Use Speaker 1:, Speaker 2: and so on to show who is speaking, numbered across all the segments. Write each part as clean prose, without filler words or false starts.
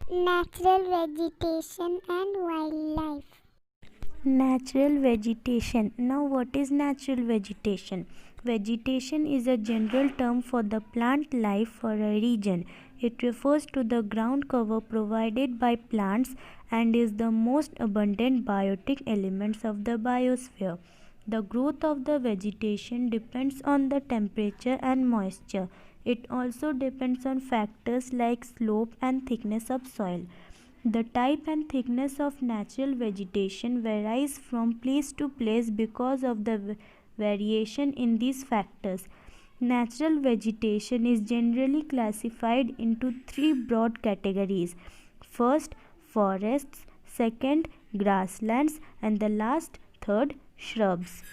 Speaker 1: Natural vegetation and wildlife.
Speaker 2: Natural vegetation. Now, what is natural vegetation? Vegetation is a general term for the plant life for a region. It refers to the ground cover provided by plants and is the most abundant biotic elements of the biosphere. The growth of the vegetation depends on the temperature and moisture. It also depends on factors like slope and thickness of soil. The type and thickness of natural vegetation varies from place to place because of the variation in these factors. Natural vegetation is generally classified into three broad categories. First, forests, second, grasslands, and the last, third, shrubs.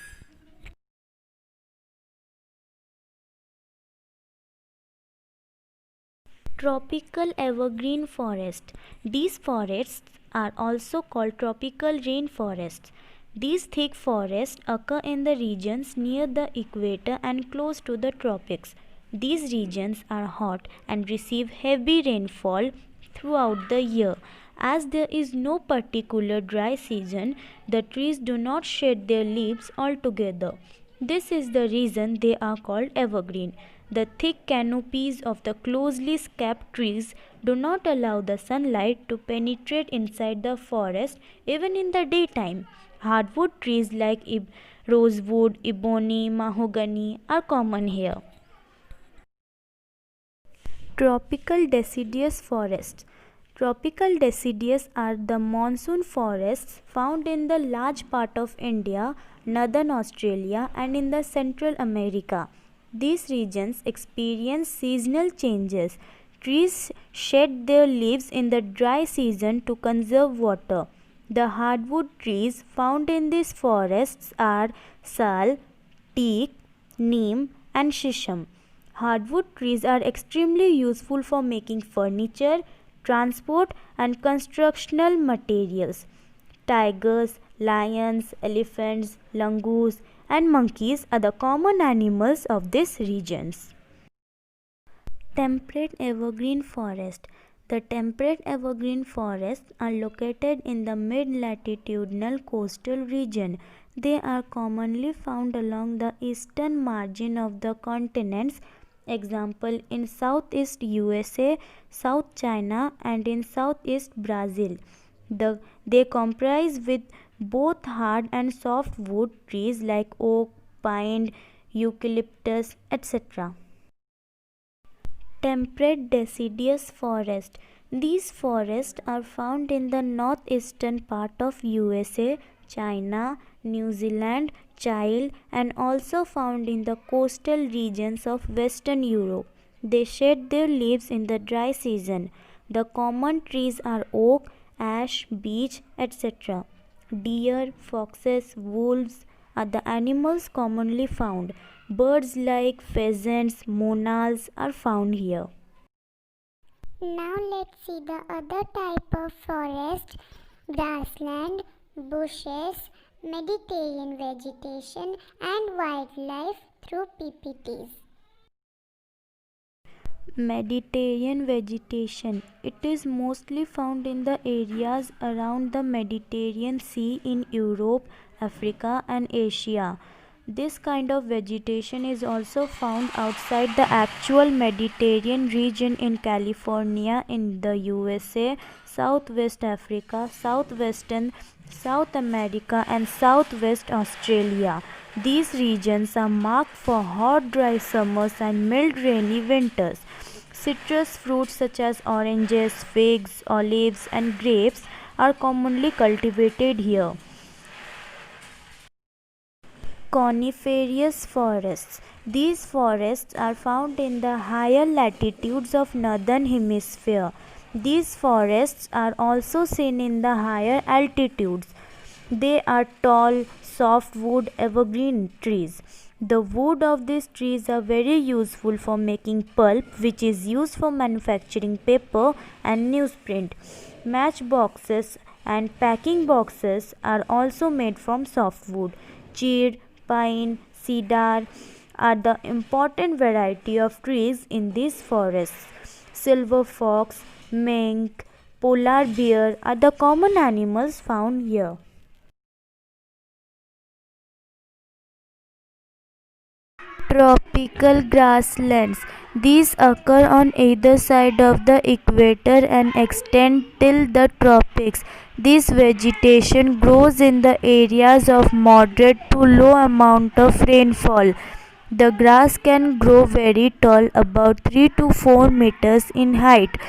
Speaker 2: Tropical evergreen forest. These forests are also called tropical rainforests. These thick forests occur in the regions near the equator and close to the tropics. These regions are hot and receive heavy rainfall throughout the year. As there is no particular dry season, the trees do not shed their leaves altogether. This is the reason they are called evergreen. The thick canopies of the closely capped trees do not allow the sunlight to penetrate inside the forest even in the daytime. Hardwood trees like rosewood, ebony, mahogany are common here. Tropical deciduous forests. Tropical deciduous are the monsoon forests found in the large part of India, northern Australia, and in the Central America. These regions experience seasonal changes. Trees shed their leaves in the dry season to conserve water. The hardwood trees found in these forests are sal, teak, neem, and shisham. Hardwood trees are extremely useful for making furniture, transport, and constructional materials. Tigers, lions, elephants, langurs, and monkeys are the common animals of these regions. Temperate evergreen forest. The temperate evergreen forests are located in the mid-latitudinal coastal region. They are commonly found along the eastern margin of the continents, example in southeast USA, South China, and in southeast Brazil. They comprise with both hard and soft wood trees like oak, pine, eucalyptus, etc. Temperate deciduous forest. These forests are found in the northeastern part of USA, China, New Zealand, Chile, and also found in the coastal regions of Western Europe. They shed their leaves in the dry season. The common trees are oak, ash, beech, etc. Deer, foxes, wolves are the animals commonly found. Birds like pheasants, monals are found here.
Speaker 1: Now let's see the other type of forest: grassland, bushes, Mediterranean vegetation and wildlife through PPTs.
Speaker 2: Mediterranean vegetation. It is mostly found in the areas around the Mediterranean Sea in Europe, Africa, and Asia. This kind of vegetation is also found outside the actual Mediterranean region in California, in the USA, Southwest Africa, Southwestern South America, and Southwest Australia. These regions are marked for hot dry summers and mild rainy winters. Citrus fruits such as oranges, figs, olives, and grapes are commonly cultivated here. Coniferous forests. These forests are found in the higher latitudes of northern hemisphere. These forests are also seen in the higher altitudes. They are tall, softwood evergreen trees. The wood of these trees are very useful for making pulp, which is used for manufacturing paper and newsprint. Matchboxes and packing boxes are also made from softwood. Cedar, pine, cedar are the important variety of trees in these forests. Silver fox, mink, polar bear are the common animals found here. Tropical grasslands. These occur on either side of the equator and extend till the tropics. This vegetation grows in the areas of moderate to low amount of rainfall. The grass can grow very tall, about 3 to 4 meters in height.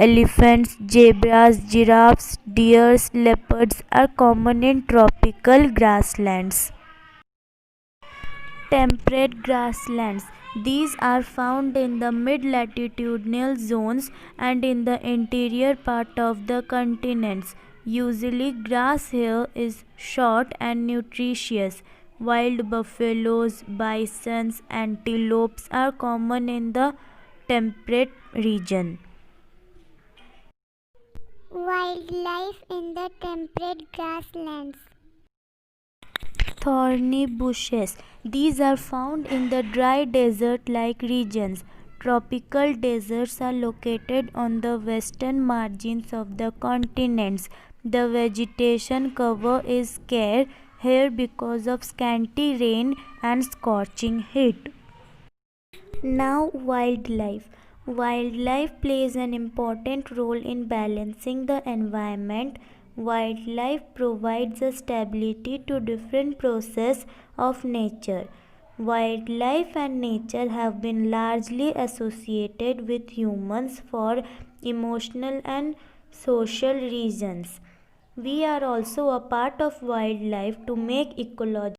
Speaker 2: Elephants, zebras, giraffes, deers, leopards are common in tropical grasslands. Temperate grasslands. These are found in the mid-latitudinal zones and in the interior part of the continents. Usually grass here is short and nutritious. Wild buffaloes, bisons, antelopes are common in the temperate region.
Speaker 1: Wildlife in the temperate grasslands.
Speaker 2: Thorny bushes. These are found in the dry desert-like regions. Tropical deserts are located on the western margins of the continents. The vegetation cover is scarce here because of scanty rain and scorching heat. Now, wildlife. Wildlife plays an important role in balancing the environment. Wildlife provides a stability to different processes of nature. Wildlife and nature have been largely associated with humans for emotional and social reasons. We are also a part of wildlife to make ecology